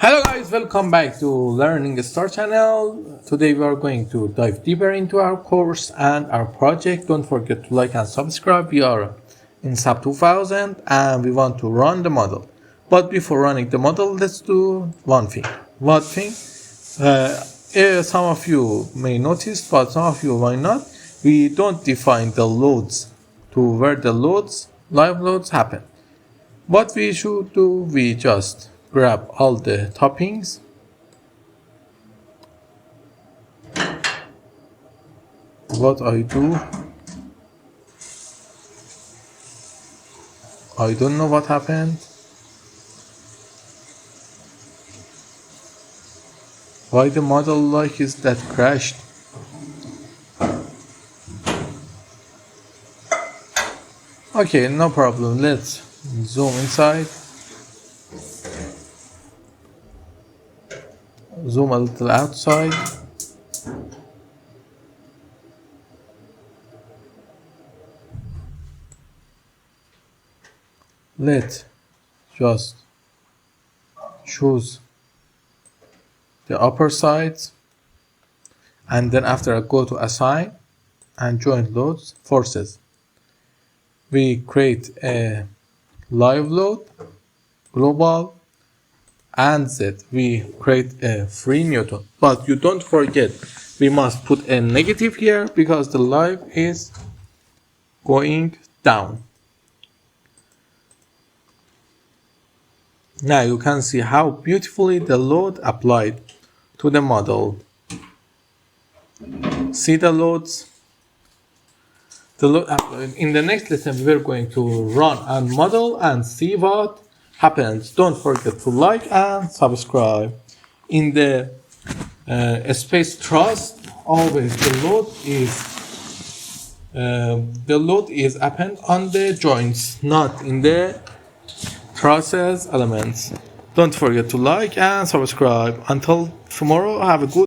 Hello guys, welcome back to Learning Star channel. Today we are going to dive deeper into our course and our project. Don't forget to like and subscribe. We are in SAP2000 and we want to run the model. But before running the model, let's do one thing. What thing? Some of you may notice, but some of you might not. We don't define the loads to where the live loads happen. What we should do, we just grab all the toppings, what I do, I don't know what happened. Why the model like is that crashed? Okay, no problem. Let's zoom inside. Zoom a little outside. Let's just choose the upper sides, and then after I go to assign and joint loads forces, we create a live load global and Z. We create a free Newton, but you don't forget we must put a negative here because the live is going down. Now you can see how beautifully the load applied to the model. See the loads? The load applied. In the next lesson, we're going to run and model and see what happens. Don't forget to like and subscribe. In the space trust, always the load is append on the joints, not in the trusses elements. Don't forget to like and subscribe. Until tomorrow, have a good